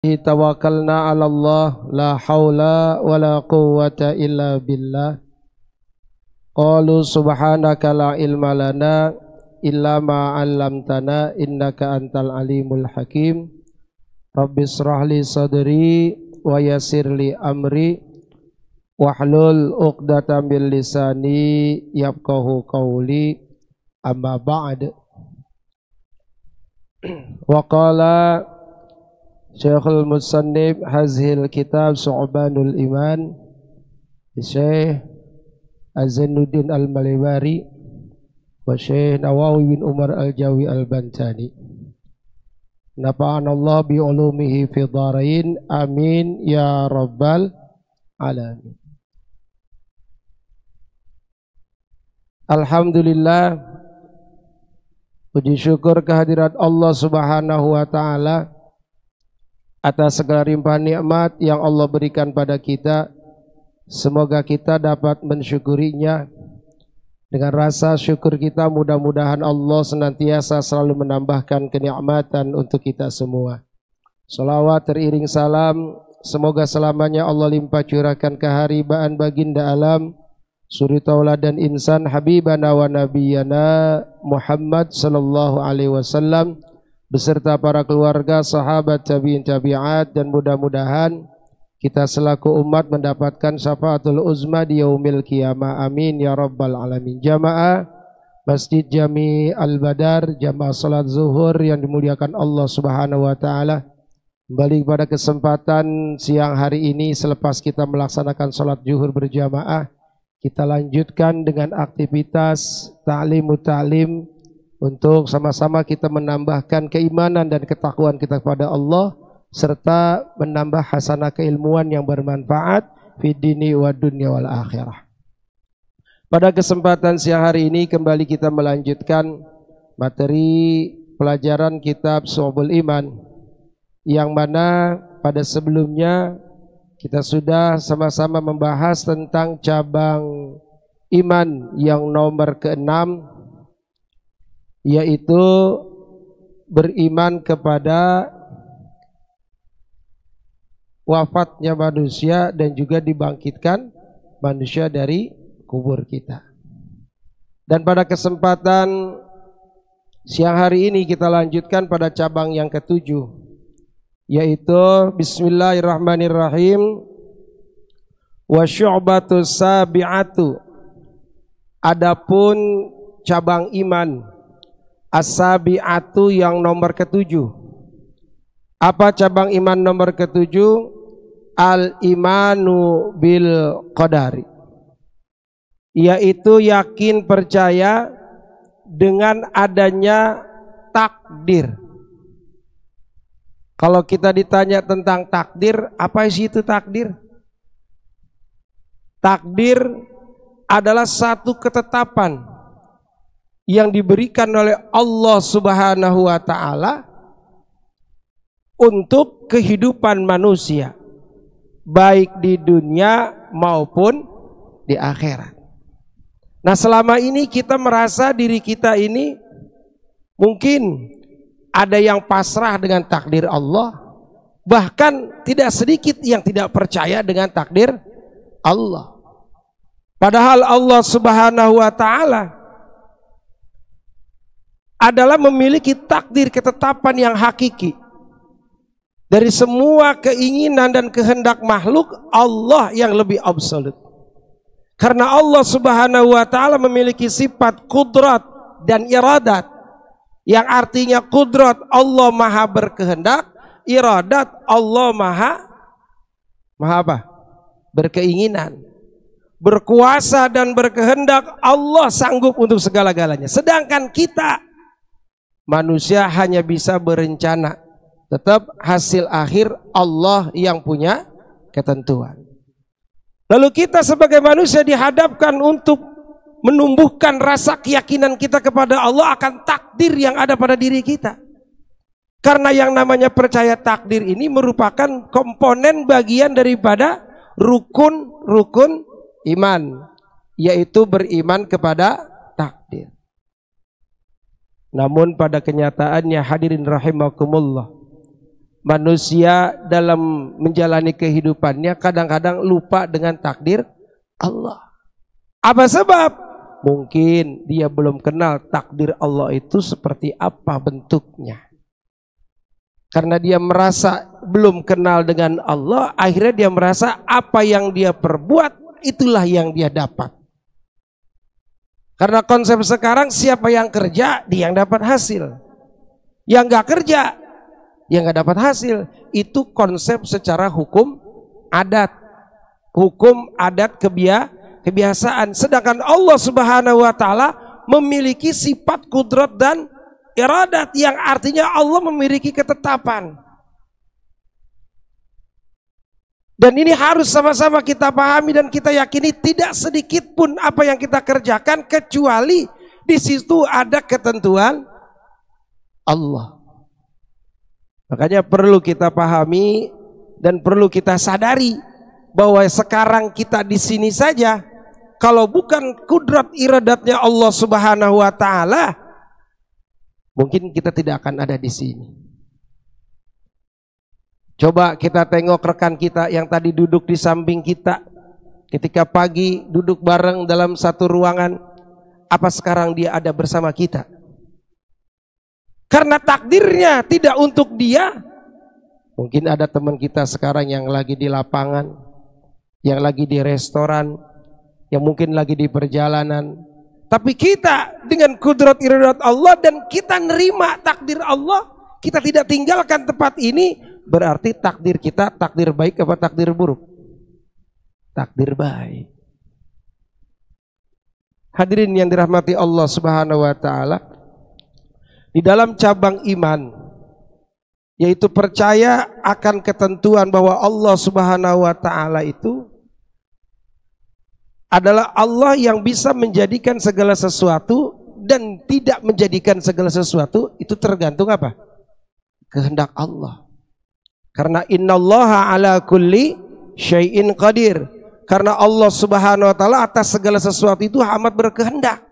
Tawakkalna 'ala Allah la haula wala quwwata illa billah. Qalu subhanaka la ilma lana illa ma 'allamtana innaka antal alimul hakim. Rabbis shrah li sadri wa yassir li amri wahlul 'uqdatam min lisani yafqahu qawli. Amma ba'd. Wa qala Syekhul Musannif hazhil kitab Su'banul Iman Syekh Az-Zainuddin Al-Malibari wa Syekh Nawawi bin Umar Al-Jawi Al-Bantani. Nafa'anallah bi ulumihi fi dharain, amin ya rabbal alamin. Alhamdulillah, puji syukur kehadirat Allah Subhanahu wa taala atas segala limpahan nikmat yang Allah berikan pada kita. Semoga kita dapat mensyukurinya. Dengan rasa syukur kita, mudah-mudahan Allah senantiasa selalu menambahkan kenikmatan untuk kita semua. Salawat teriring salam, semoga selamanya Allah limpah curahkan keharibaan baginda alam, suri tauladan insan, habibana wa nabiyana Muhammad sallallahu alaihi wasallam beserta para keluarga, sahabat, tabi'in, tabi'at, dan mudah-mudahan kita selaku umat mendapatkan syafaatul uzma di yaumil qiyamah. Amin ya rabbal alamin. Jamaah Masjid Jami Al-Badar, jamaah salat zuhur yang dimuliakan Allah Subhanahu wa taala. Kembali pada kesempatan siang hari ini selepas kita melaksanakan salat zuhur berjamaah, kita lanjutkan dengan aktivitas ta'lim untuk sama-sama kita menambahkan keimanan dan ketakwaan kita kepada Allah serta menambah hasanah keilmuan yang bermanfaat fid dini wa dunya wal akhirah. Pada kesempatan siang hari ini kembali kita melanjutkan materi pelajaran kitab Syu'abul Iman yang mana pada sebelumnya kita sudah sama-sama membahas tentang cabang iman yang nomor ke-6, yaitu beriman kepada wafatnya manusia dan juga dibangkitkan manusia dari kubur kita. Dan pada kesempatan siang hari ini kita lanjutkan pada cabang yang ke-7, yaitu bismillahirrahmanirrahim wa syu'batus sabi'atu. Adapun cabang iman as-sabi'atu yang nomor ke-7. Apa cabang iman nomor ke-7? Al-imanu bil qadari, yaitu yakin percaya dengan adanya takdir. Kalau kita ditanya tentang takdir, apa sih itu takdir? Takdir adalah satu ketetapan yang diberikan oleh Allah Subhanahu wa taala untuk kehidupan manusia, baik di dunia maupun di akhirat. Nah, selama ini kita merasa diri kita ini mungkin ada yang pasrah dengan takdir Allah, bahkan tidak sedikit yang tidak percaya dengan takdir Allah. Padahal Allah Subhanahu wa taala adalah memiliki takdir, ketetapan yang hakiki. Dari semua keinginan dan kehendak makhluk, Allah yang lebih absolut. Karena Allah Subhanahu wa taala memiliki sifat kudrat dan iradat, yang artinya kudrat Allah maha berkehendak, iradat Allah maha apa? Berkeinginan. Berkuasa dan berkehendak, Allah sanggup untuk segala-galanya. Sedangkan kita manusia hanya bisa berencana. Tetap hasil akhir Allah yang punya ketentuan. Lalu kita sebagai manusia dihadapkan untuk menumbuhkan rasa keyakinan kita kepada Allah akan takdir yang ada pada diri kita. Karena yang namanya percaya takdir ini merupakan komponen bagian daripada rukun-rukun iman, yaitu beriman kepada takdir. Namun pada kenyataannya hadirin rahimakumullah, manusia dalam menjalani kehidupannya kadang-kadang lupa dengan takdir Allah. Apa sebab? Mungkin dia belum kenal takdir Allah itu seperti apa bentuknya. Karena dia merasa belum kenal dengan Allah, akhirnya dia merasa apa yang dia perbuat itulah yang dia dapat. Karena konsep sekarang siapa yang kerja dia yang dapat hasil. Yang gak kerja yang gak dapat hasil. Itu konsep secara hukum adat. Hukum adat kebiasaan. Sedangkan Allah Subhanahu wa taala memiliki sifat kudrat dan iradat, yang artinya Allah memiliki ketetapan. Dan ini harus sama-sama kita pahami dan kita yakini, tidak sedikit pun apa yang kita kerjakan kecuali di situ ada ketentuan Allah. Makanya perlu kita pahami dan perlu kita sadari bahwa sekarang kita di sini saja, kalau bukan kudrat iradatnya Allah Subhanahu wa taala, mungkin kita tidak akan ada di sini. Coba kita tengok rekan kita yang tadi duduk di samping kita, ketika pagi duduk bareng dalam satu ruangan, apa sekarang dia ada bersama kita? Karena takdirnya tidak untuk dia. Mungkin ada teman kita sekarang yang lagi di lapangan, yang lagi di restoran, yang mungkin lagi di perjalanan. Tapi kita dengan kudrat iradat Allah dan kita nerima takdir Allah, kita tidak tinggalkan tempat ini, berarti takdir kita takdir baik apa takdir buruk? Takdir baik. Hadirin yang dirahmati Allah Subhanahu wa taala, di dalam cabang iman, yaitu percaya akan ketentuan bahwa Allah Subhanahu wa taala itu adalah Allah yang bisa menjadikan segala sesuatu dan tidak menjadikan segala sesuatu, itu tergantung apa? Kehendak Allah. Karena innallaha ala kulli syai'in qadir. Karena Allah Subhanahu wa taala atas segala sesuatu itu amat berkehendak.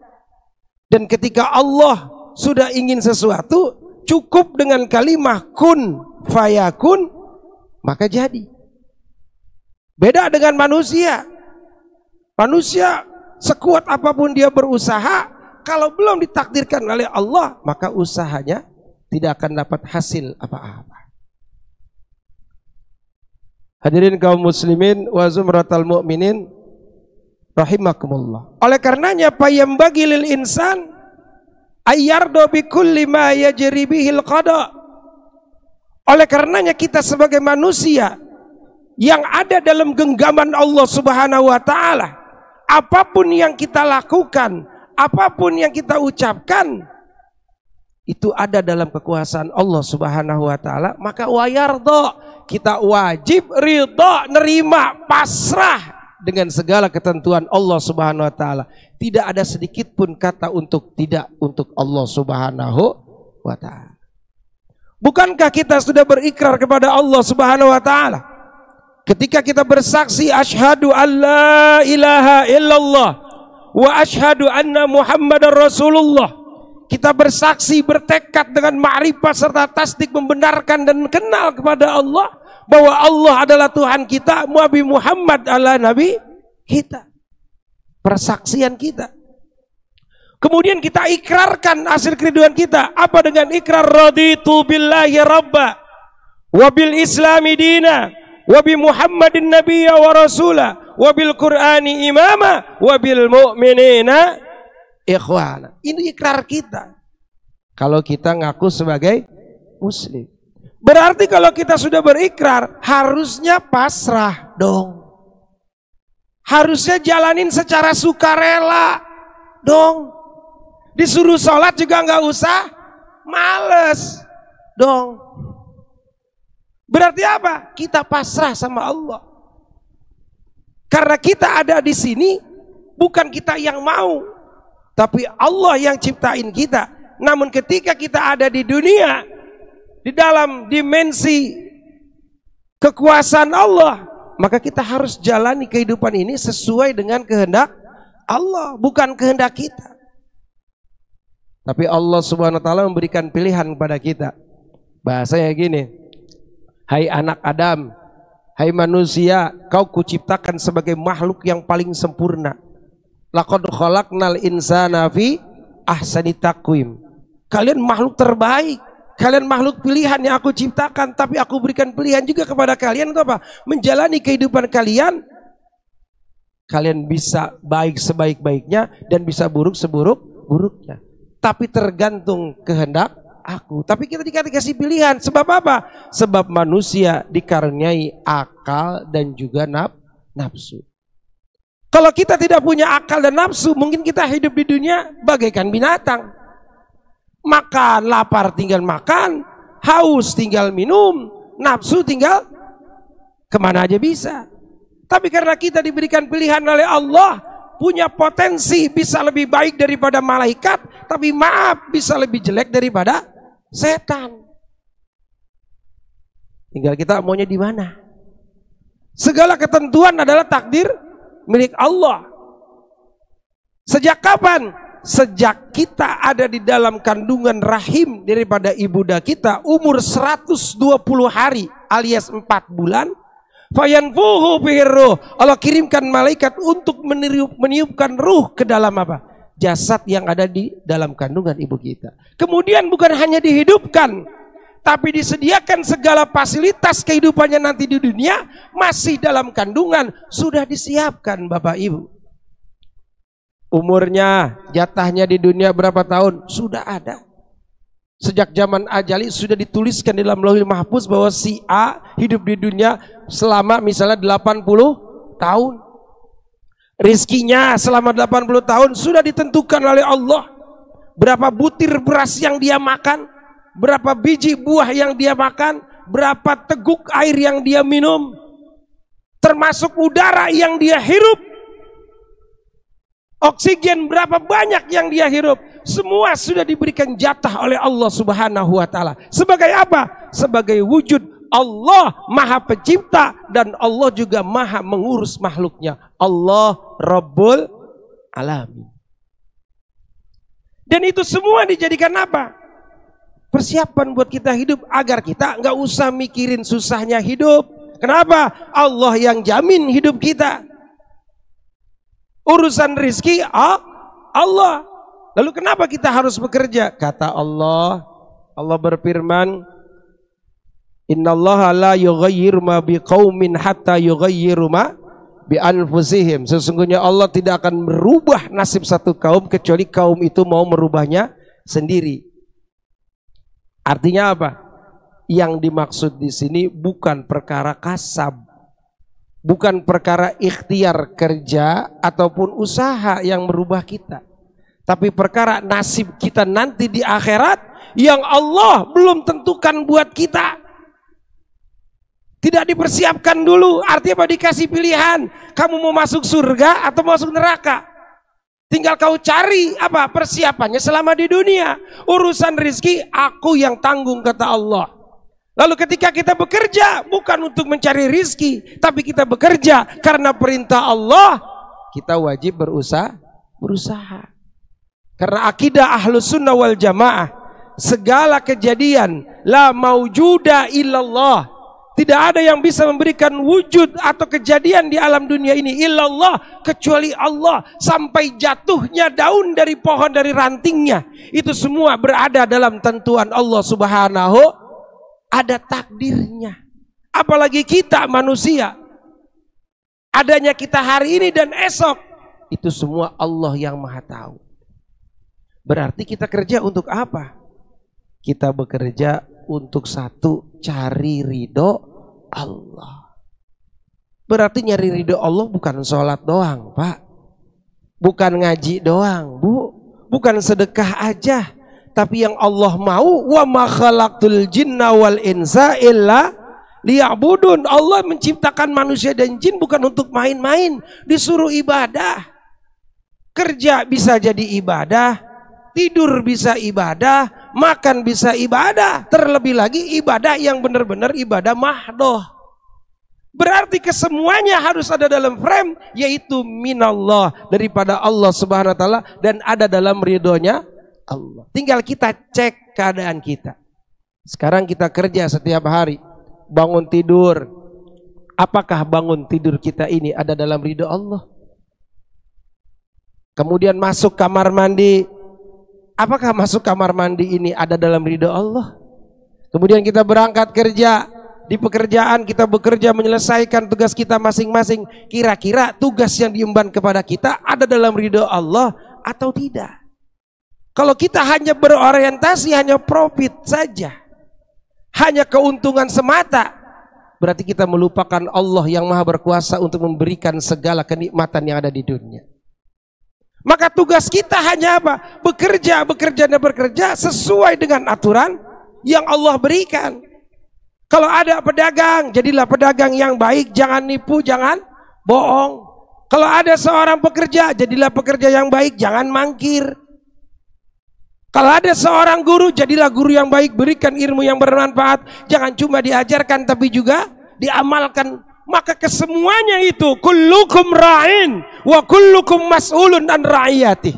Dan ketika Allah sudah ingin sesuatu, cukup dengan kalimah kun fayakun, maka jadi. Beda dengan manusia. Manusia sekuat apapun dia berusaha, kalau belum ditakdirkan oleh Allah, maka usahanya tidak akan dapat hasil apa-apa. Hadirin kaum muslimin wa zumratal mu'minin rahimakumullah. Oleh karenanya payambagi lil insan ayyardo bi kulli ma yajri bihil qada. Oleh karenanya kita sebagai manusia yang ada dalam genggaman Allah Subhanahu wa taala, apapun yang kita lakukan, apapun yang kita ucapkan, itu ada dalam kekuasaan Allah Subhanahu wa taala, maka wayardo, kita wajib ridha, nerima, pasrah dengan segala ketentuan Allah Subhanahu wa taala. Tidak ada sedikit pun kata untuk tidak untuk Allah Subhanahu wa taala. Bukankah kita sudah berikrar kepada Allah Subhanahu wa taala ketika kita bersaksi asyhadu alla ilaha illallah wa asyhadu anna Muhammadar Rasulullah? Kita bersaksi, bertekad dengan ma'rifat serta tasdik, membenarkan dan kenal kepada Allah bahwa Allah adalah Tuhan kita, Nabi Muhammad adalah Nabi kita. Persaksian kita. Kemudian kita ikrarkan hasil keriduan kita. Apa dengan ikrar? Raditu billahi rabba wa bil islami dina wa bi Muhammadin nabiyya wa rasula wa bil qur'ani imama wa bil mu'minina ikhwana. Ini ikrar kita kalau kita ngaku sebagai muslim. Berarti kalau kita sudah berikrar, harusnya pasrah dong. Harusnya jalanin secara sukarela dong. Disuruh sholat juga nggak usah males dong. Berarti apa? Kita pasrah sama Allah. Karena kita ada di sini bukan kita yang mau, tapi Allah yang ciptain kita. Namun ketika kita ada di dunia, di dalam dimensi kekuasaan Allah, maka kita harus jalani kehidupan ini sesuai dengan kehendak Allah, bukan kehendak kita. Tapi Allah Subhanahu wa taala memberikan pilihan kepada kita. Bahasanya gini, Hai anak Adam, hai manusia, kau kuciptakan sebagai makhluk yang paling sempurna. Laqad khalaqnal insana fi ahsani taqwim. Kalian makhluk terbaik, kalian makhluk pilihan yang aku ciptakan, tapi aku berikan pilihan juga kepada kalian untuk apa? Menjalani kehidupan kalian. Kalian bisa baik sebaik-baiknya dan bisa buruk seburuk-buruknya. Tapi tergantung kehendak aku. Tapi kita dikasih pilihan. Sebab apa? Sebab manusia dikaruniai akal dan juga nafsu. Kalau kita tidak punya akal dan nafsu, mungkin kita hidup di dunia bagaikan binatang. Makan, lapar tinggal makan, haus tinggal minum, nafsu tinggal kemana aja bisa. Tapi karena kita diberikan pilihan oleh Allah, punya potensi bisa lebih baik daripada malaikat, tapi maaf bisa lebih jelek daripada setan. Tinggal kita maunya di mana. Segala ketentuan adalah takdir milik Allah. Sejak kapan? Sejak kita ada di dalam kandungan rahim daripada ibunda kita, umur 120 hari alias 4 bulan, fayanfuhu bihirruh, Allah kirimkan malaikat untuk meniupkan ruh ke dalam apa? Jasad yang ada di dalam kandungan ibu kita. Kemudian bukan hanya dihidupkan, tapi disediakan segala fasilitas kehidupannya nanti di dunia, masih dalam kandungan sudah disiapkan Bapak Ibu. Umurnya, jatahnya di dunia berapa tahun? Sudah ada. Sejak zaman ajali sudah dituliskan di dalam Lauhul Mahfuz bahwa si A hidup di dunia selama misalnya 80 tahun. Rizkinya selama 80 tahun sudah ditentukan oleh Allah. Berapa butir beras yang dia makan, berapa biji buah yang dia makan, berapa teguk air yang dia minum, termasuk udara yang dia hirup. Oksigen berapa banyak yang dia hirup, semua sudah diberikan jatah oleh Allah Subhanahu wa taala. Sebagai apa? Sebagai wujud Allah Maha Pencipta dan Allah juga Maha mengurus makhluknya. Allah Rabbul Alamin. Dan itu semua dijadikan apa? Persiapan buat kita hidup agar kita nggak usah mikirin susahnya hidup. Kenapa? Allah yang jamin hidup kita. Urusan rizki Allah. Lalu kenapa kita harus bekerja? Kata Allah, Allah berfirman, Innallaha la yughayyiru ma biqaumin hatta yughayyiru ma bi anfusihim. Sesungguhnya Allah tidak akan merubah nasib satu kaum kecuali kaum itu mau merubahnya sendiri. Artinya apa? Yang dimaksud di sini bukan perkara kasab, bukan perkara ikhtiar kerja ataupun usaha yang merubah kita, tapi perkara nasib kita nanti di akhirat yang Allah belum tentukan buat kita. Tidak dipersiapkan dulu. Artinya apa? Dikasih pilihan, kamu mau masuk surga atau masuk neraka. Tinggal kau cari apa persiapannya selama di dunia. Urusan rizki aku yang tanggung, kata Allah. Lalu ketika kita bekerja bukan untuk mencari rizki, tapi kita bekerja karena perintah Allah, kita wajib berusaha. Karena akidah Ahlus Sunnah wal Jamaah, segala kejadian la maujuda illallah, tidak ada yang bisa memberikan wujud atau kejadian di alam dunia ini illallah, kecuali Allah. Sampai jatuhnya daun dari pohon dari rantingnya, itu semua berada dalam tentuan Allah Subhanahu. Ada takdirnya. Apalagi kita manusia, adanya kita hari ini dan esok, itu semua Allah yang Maha tahu. Berarti kita kerja untuk apa? Kita bekerja untuk satu, cari ridho Allah. Berarti nyari ridho Allah bukan sholat doang, Pak. Bukan ngaji doang, Bu. Bukan sedekah aja. Tapi yang Allah mau, wa ma khalaqtul jinna wal insa illa liya'budun. Allah menciptakan manusia dan jin bukan untuk main-main, disuruh ibadah. Kerja bisa jadi ibadah, tidur bisa ibadah, makan bisa ibadah, terlebih lagi ibadah yang benar-benar ibadah mahdoh. Berarti kesemuanya harus ada dalam frame, yaitu minallah, daripada Allah Subhanahu wa taala, dan ada dalam ridhonya Allah. Tinggal kita cek keadaan kita. Sekarang kita kerja setiap hari, bangun tidur. Apakah bangun tidur kita ini ada dalam ridha Allah? Kemudian masuk kamar mandi. Apakah masuk kamar mandi ini ada dalam ridha Allah? Kemudian kita berangkat kerja. Di pekerjaan kita bekerja menyelesaikan tugas kita masing-masing. Kira-kira tugas yang diemban kepada kita ada dalam ridha Allah atau tidak? Kalau kita hanya berorientasi hanya profit saja, hanya keuntungan semata, berarti kita melupakan Allah yang maha berkuasa untuk memberikan segala kenikmatan yang ada di dunia. Maka tugas kita hanya apa? Bekerja dan bekerja sesuai dengan aturan yang Allah berikan. Kalau ada pedagang, jadilah pedagang yang baik, jangan nipu, jangan bohong. Kalau ada seorang pekerja, jadilah pekerja yang baik, jangan mangkir. Kalau ada seorang guru, jadilah guru yang baik, berikan ilmu yang bermanfaat, jangan cuma diajarkan tapi juga diamalkan. Maka kesemuanya itu kullukum ra'in wa kullukum mas'ulun an ra'iyati.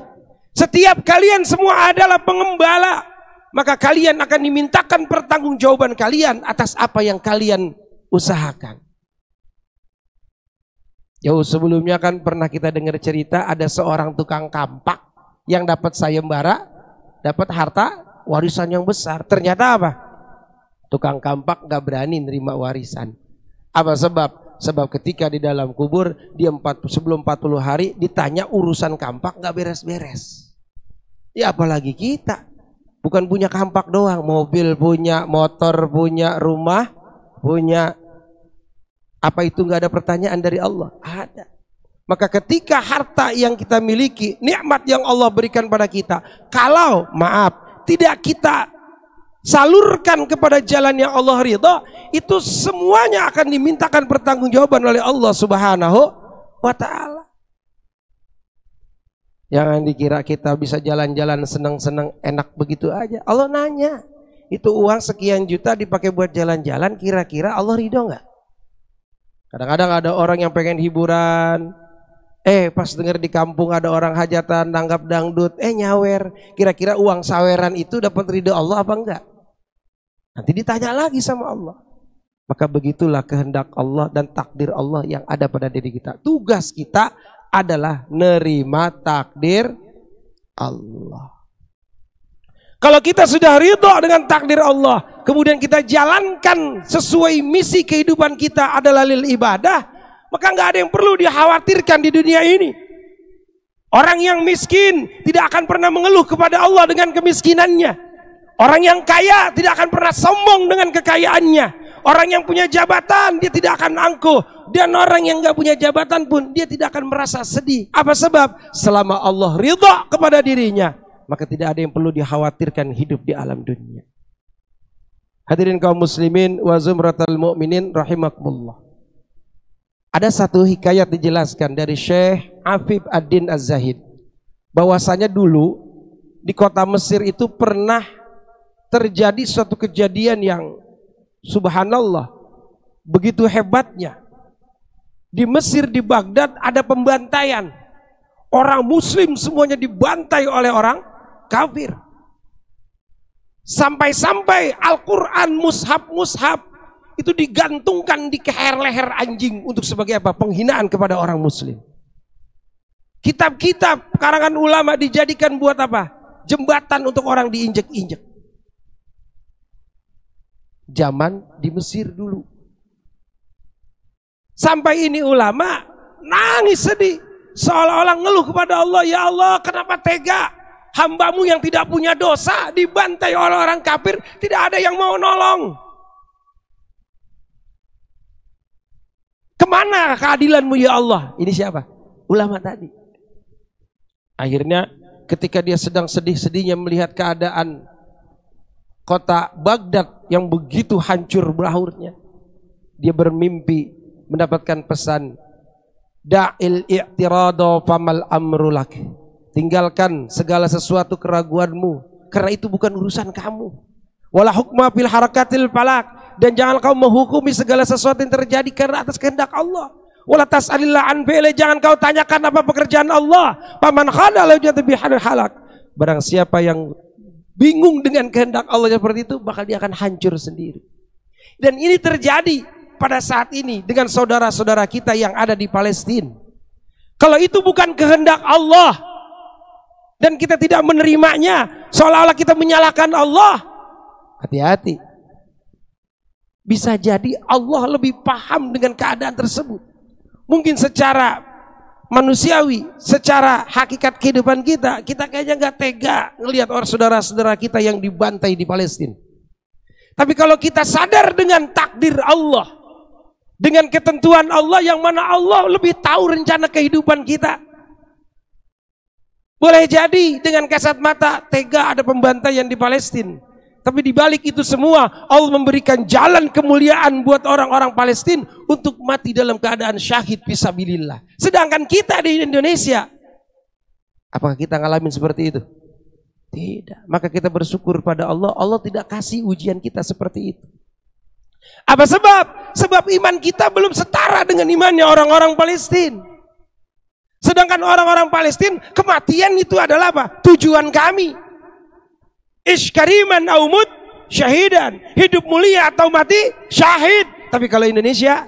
Setiap kalian semua adalah pengembala, maka kalian akan dimintakan pertanggungjawaban kalian atas apa yang kalian usahakan. Jauh sebelumnya kan pernah kita dengar cerita ada seorang tukang kampak yang dapat sayembara, dapat harta warisan yang besar. Ternyata apa? Tukang kampak gak berani nerima warisan. Apa sebab? Sebab ketika di dalam kubur dia sebelum 40 hari ditanya urusan kampak gak beres-beres. Ya apalagi kita. Bukan punya kampak doang, mobil punya, motor punya, rumah punya. Apa itu nggak ada pertanyaan dari Allah? Ada. Maka ketika harta yang kita miliki, nikmat yang Allah berikan pada kita, kalau maaf tidak kita salurkan kepada jalan yang Allah ridha, itu semuanya akan dimintakan pertanggungjawaban oleh Allah Subhanahu wa ta'ala. Jangan dikira kita bisa jalan-jalan senang-senang enak begitu aja. Allah nanya, itu uang sekian juta dipakai buat jalan-jalan, kira-kira Allah ridho nggak? Kadang-kadang ada orang yang pengen hiburan, pas dengar di kampung ada orang hajatan, nanggap dangdut, nyawer. Kira-kira uang saweran itu dapat ridho Allah apa enggak? Nanti ditanya lagi sama Allah. Maka begitulah kehendak Allah dan takdir Allah yang ada pada diri kita. Tugas kita adalah nerima takdir Allah. Kalau kita sudah ridho dengan takdir Allah, kemudian kita jalankan sesuai misi kehidupan kita adalah lil ibadah, maka nggak ada yang perlu dikhawatirkan di dunia ini. Orang yang miskin tidak akan pernah mengeluh kepada Allah dengan kemiskinannya. Orang yang kaya tidak akan pernah sombong dengan kekayaannya. Orang yang punya jabatan dia tidak akan angkuh. Dan orang yang nggak punya jabatan pun dia tidak akan merasa sedih. Apa sebab? Selama Allah ridha kepada dirinya, maka tidak ada yang perlu dikhawatirkan hidup di alam dunia. Hadirin kaum muslimin wa zumratal mu'minin rahimakumullah. Ada satu hikayat dijelaskan dari Syekh Afif Ad-Din Az-Zahid, bahwasanya dulu di kota Mesir itu pernah terjadi suatu kejadian yang subhanallah begitu hebatnya. Di Mesir, di Baghdad ada pembantaian. Orang muslim semuanya dibantai oleh orang kafir. Sampai-sampai Al-Quran mushaf itu digantungkan di leher anjing untuk sebagai apa? Penghinaan kepada orang muslim. Kitab-kitab karangan ulama dijadikan buat apa? Jembatan untuk orang diinjek-injek. Zaman di Mesir dulu. Sampai ini ulama nangis sedih, seolah-olah ngeluh kepada Allah, ya Allah kenapa tega hambamu yang tidak punya dosa dibantai oleh orang kafir, tidak ada yang mau nolong. Kemana keadilanmu ya Allah? Ini siapa? Ulama tadi. Akhirnya ketika dia sedang sedih-sedihnya melihat keadaan kota Baghdad yang begitu hancur beraurnya, dia bermimpi mendapatkan pesan, da'il i'tirada famal amrulak. Tinggalkan segala sesuatu keraguanmu, karena itu bukan urusan kamu. Wala hukma fil harakatil falak, dan jangan kau menghukumi segala sesuatu yang terjadi karena atas kehendak Allah. Wala tas'alillah an fi'li, jangan kau tanyakan apa pekerjaan Allah. Paman khadala yujati halak. Barang siapa yang bingung dengan kehendak Allah seperti itu, bakal dia akan hancur sendiri. Dan ini terjadi pada saat ini dengan saudara-saudara kita yang ada di Palestina. Kalau itu bukan kehendak Allah dan kita tidak menerimanya, seolah-olah kita menyalahkan Allah, hati-hati. Bisa jadi Allah lebih paham dengan keadaan tersebut. Mungkin secara manusiawi, secara hakikat kehidupan kita kayaknya nggak tega ngelihat orang saudara-saudara kita yang dibantai di Palestina. Tapi kalau kita sadar dengan takdir Allah, dengan ketentuan Allah yang mana Allah lebih tahu rencana kehidupan kita, boleh jadi dengan kasat mata tega ada pembantaian di Palestina. Tapi di balik itu semua Allah memberikan jalan kemuliaan buat orang-orang Palestina untuk mati dalam keadaan syahid fisabilillah. Sedangkan kita di Indonesia, apakah kita ngalamin seperti itu? Tidak. Maka kita bersyukur pada Allah, Allah tidak kasih ujian kita seperti itu. Apa sebab? Sebab iman kita belum setara dengan imannya orang-orang Palestina. Sedangkan orang-orang Palestina, kematian itu adalah apa? Tujuan kami. Ish kariman aumut syahidan, hidup mulia atau mati syahid. Tapi kalau Indonesia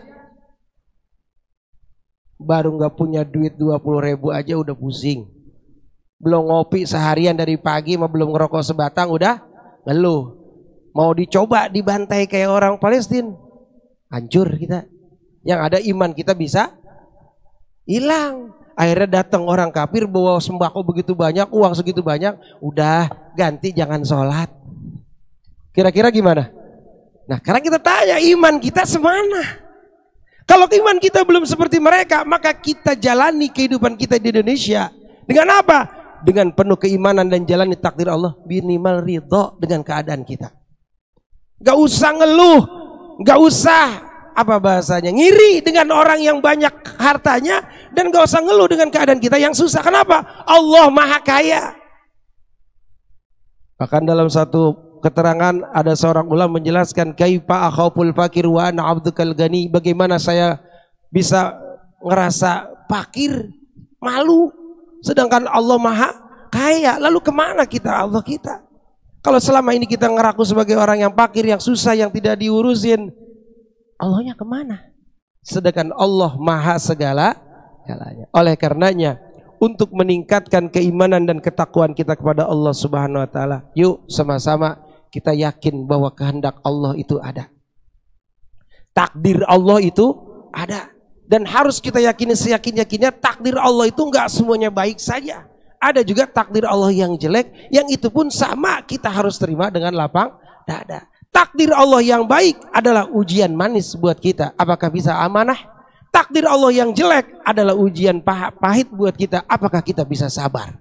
baru nggak punya duit 20.000 aja udah pusing, belum ngopi seharian dari pagi, mau belum ngerokok sebatang udah ngeluh. Mau dicoba dibantai kayak orang Palestina, hancur kita. Yang ada iman kita bisa hilang. Akhirnya datang orang kafir bawa sembako begitu banyak, uang segitu banyak, udah ganti jangan sholat. Kira-kira gimana? Nah, karena kita tanya iman kita semana. Kalau iman kita belum seperti mereka, maka kita jalani kehidupan kita di Indonesia dengan apa? Dengan penuh keimanan dan jalani takdir Allah, minimal ridho dengan keadaan kita. Gak usah ngeluh, gak usah apa bahasanya, ngiri dengan orang yang banyak hartanya, dan gak usah ngeluh dengan keadaan kita yang susah. Kenapa? Allah maha kaya. Bahkan dalam satu keterangan ada seorang ulama menjelaskan, kaifa akhaful fakir wa ana abdukal gani, bagaimana saya bisa ngerasa fakir, malu, sedangkan Allah maha kaya. Lalu kemana kita Allah kita? Kalau selama ini kita ngeraku sebagai orang yang fakir, yang susah, yang tidak diurusin, Allahnya kemana? Sedangkan Allah maha segala-galanya. Oleh karenanya, untuk meningkatkan keimanan dan ketakwaan kita kepada Allah Subhanahu wa taala, yuk sama-sama kita yakin bahwa kehendak Allah itu ada. Takdir Allah itu ada. Dan harus kita yakini seyakin-yakinnya takdir Allah itu enggak semuanya baik saja. Ada juga takdir Allah yang jelek, yang itu pun sama kita harus terima dengan lapang dada. Takdir Allah yang baik adalah ujian manis buat kita, apakah bisa amanah? Takdir Allah yang jelek adalah ujian pahit buat kita, apakah kita bisa sabar?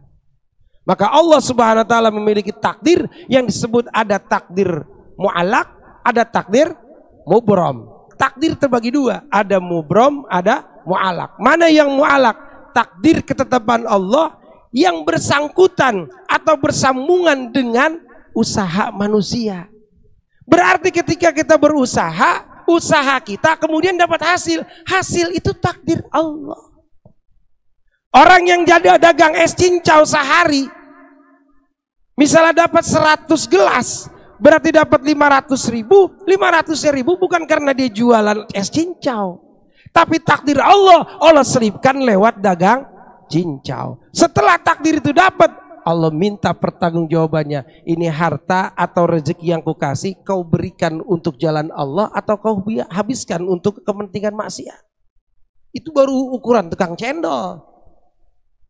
Maka Allah Subhanahu wa taala memiliki takdir yang disebut ada takdir mu'allaq, ada takdir mubram. Takdir terbagi dua, ada mubram, ada mu'allaq. Mana yang mu'allaq? Takdir ketetapan Allah yang bersangkutan atau bersambungan dengan usaha manusia. Berarti ketika kita berusaha, usaha kita kemudian dapat hasil. Hasil itu takdir Allah. Orang yang jadi dagang es cincau sehari, misalnya dapat 100 gelas, berarti dapat 500.000. 500.000 bukan karena dia jualan es cincau, tapi takdir Allah, Allah selipkan lewat dagang cincau. Setelah takdir itu dapat, Allah minta pertanggungjawabannya. Ini harta atau rezeki yang kau kasih, kau berikan untuk jalan Allah atau kau habiskan untuk kepentingan maksiat. Itu baru ukuran tukang cendol.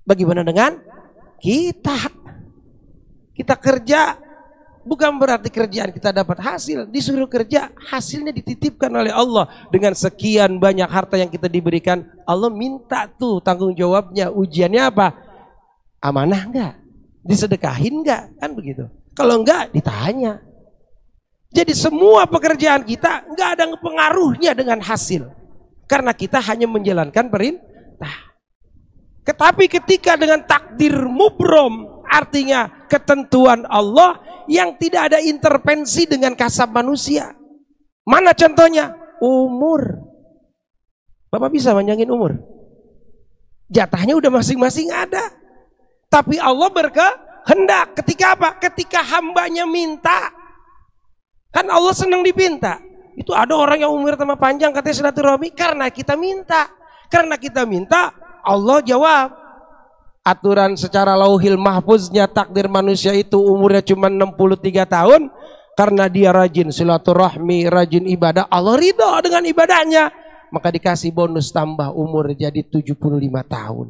Bagaimana dengan kita? Kita kerja, bukan berarti kerjaan kita dapat hasil. Disuruh kerja, hasilnya dititipkan oleh Allah. Dengan sekian banyak harta yang kita diberikan, Allah minta tuh tanggung jawabnya. Ujiannya apa? Amanah enggak? Disedekahin enggak? Kan begitu. Kalau enggak, ditanya. Jadi semua pekerjaan kita enggak ada pengaruhnya dengan hasil, karena kita hanya menjalankan perintah. Tetapi ketika dengan takdir mubrom, artinya ketentuan Allah yang tidak ada intervensi dengan kasab manusia. Mana contohnya? Umur. Bapak bisa panjangin umur? Jatahnya udah masing-masing ada. Tapi Allah berkehendak ketika apa? Ketika hambanya minta. Kan Allah senang dipinta. Itu ada orang yang umur tambah panjang katanya silaturahmi karena kita minta. Karena kita minta, Allah jawab. Aturan secara lauhil mahfuznya takdir manusia itu umurnya cuma 63 tahun. Karena dia rajin silaturahmi, rajin ibadah, Allah ridho dengan ibadahnya. Maka dikasih bonus tambah umur jadi 75 tahun.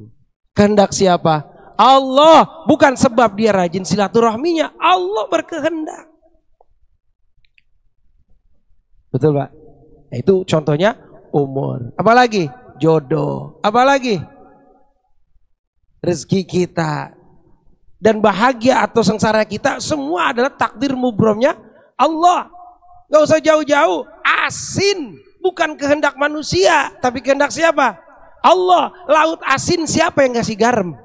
Kehendak siapa? Allah. Bukan sebab dia rajin silaturahminya, Allah berkehendak. Betul Pak? Nah, itu contohnya umur. Apalagi? Jodoh. Apalagi? Rezeki kita. Dan bahagia atau sengsara kita semua adalah takdir mubromnya Allah. Gak usah jauh-jauh. Asin bukan kehendak manusia, tapi kehendak siapa? Allah. Laut asin siapa yang ngasih garam?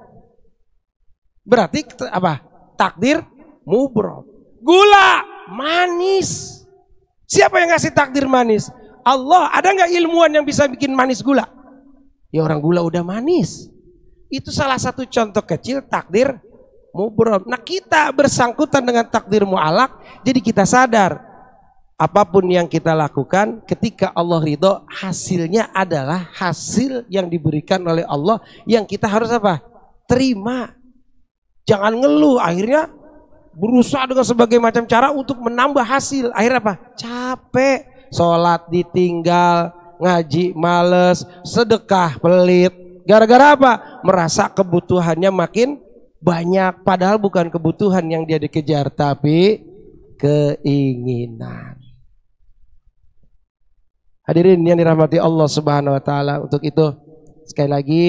Berarti apa? Takdir mubrom. Gula manis. Siapa yang ngasih takdir manis? Allah. Ada nggak ilmuwan yang bisa bikin manis gula? Ya orang gula udah manis. Itu salah satu contoh kecil takdir mubrom. Nah kita bersangkutan dengan takdir mu'alak, jadi kita sadar apapun yang kita lakukan ketika Allah ridho, hasilnya adalah hasil yang diberikan oleh Allah yang kita harus apa? Terima. Jangan ngeluh, akhirnya berusaha dengan sebagai macam cara untuk menambah hasil. Akhirnya apa? Capek, sholat ditinggal, ngaji males, sedekah pelit. Gara-gara apa? Merasa kebutuhannya makin banyak, padahal bukan kebutuhan yang dia dikejar, tapi keinginan. Hadirin yang dirahmati Allah Subhanahu wa taala, untuk itu sekali lagi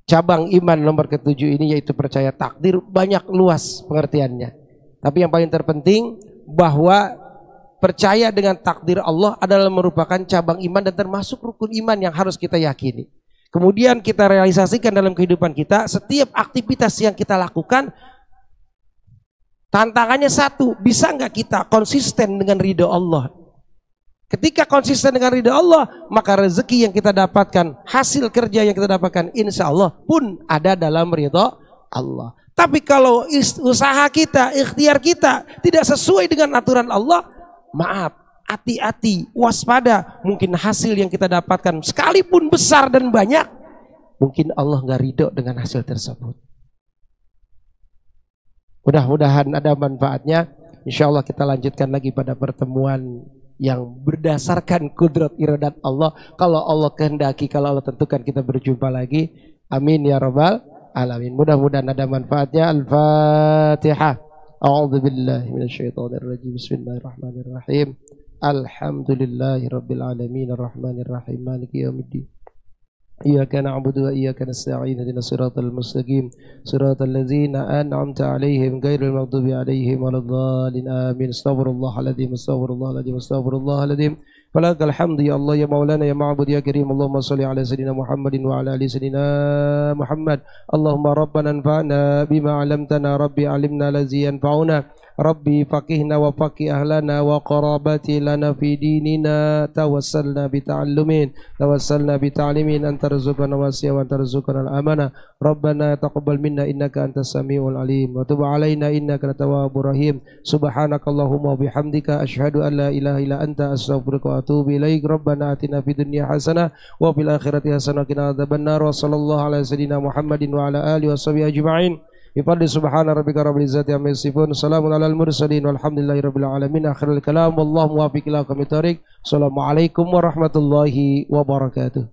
cabang iman nomor ketujuh ini yaitu percaya takdir banyak luas pengertiannya. Tapi yang paling terpenting bahwa percaya dengan takdir Allah adalah merupakan cabang iman dan termasuk rukun iman yang harus kita yakini. Kemudian kita realisasikan dalam kehidupan kita, setiap aktivitas yang kita lakukan, tantangannya satu, bisa nggak kita konsisten dengan ridho Allah? Ketika konsisten dengan ridho Allah, maka rezeki yang kita dapatkan, hasil kerja yang kita dapatkan, insya Allah pun ada dalam ridho Allah. Tapi kalau usaha kita, ikhtiar kita tidak sesuai dengan aturan Allah, maaf, hati-hati, waspada. Mungkin hasil yang kita dapatkan sekalipun besar dan banyak, mungkin Allah nggak ridho dengan hasil tersebut. Mudah-mudahan ada manfaatnya. Insya Allah kita lanjutkan lagi pada pertemuan yang berdasarkan kudrat iradat Allah. Kalau Allah kehendaki, kalau Allah tentukan, kita berjumpa lagi. Amin ya rabbal alamin. Mudah-mudahan ada manfaatnya. Al-Fatihah. A'udzu billahi minasyaitonir rajim. Bismillahirrahmanirrahim. Alhamdulillahi rabbil alamin arrahmanir rahim maliki yaumiddin. Iyyaka na'budu wa iyyaka nasta'in ihdinas siratal mustaqim siratal ladzina an'amta 'alaihim ghairil maghdubi 'alaihim waladdallin amin. Astaghfirullahaladzim astaghfirullahaladzim astaghfirullahaladzim. Falakal hamdu ya Allah ya Maulana ya Ma'bud ya Karim. Allahumma shalli ala sayyidina Muhammadin wa ala ali sayyidina Muhammad. Allahumma rabbana anfa'na bima 'allamtana rabbi 'allimna allazi yanfa'una. Rabbi faqihna wa faqih ahlana wa qarabati lana fi dinina. Tawassalna bita'allumin tawassalna bita'limin antarzuqana wasiya wa antarzuqana al-amana. Rabbana taqabbal minna innaka antas samiul alim wa tub alaina innaka latawwabur rahim. Subhanakallahumma wa bihamdika asyhadu an la ilaha illa anta astaghfiruka wa atubu ilaik. Rabbana atina fid dunya hasanah wa fil akhirati hasanah wa qina adzabannar. Wa sallallahu ala sayyidina Muhammadin wa ala alihi washabihi ajma'in. Bifadli subhana rabbika rabbil izzati amma yasifun. Salamun alal mursalin walhamdulillahi rabbil alamin. Akhirul kalam wallahu muwaffiq ila aqwamit thoriq. Assalamualaikum warahmatullahi wabarakatuh.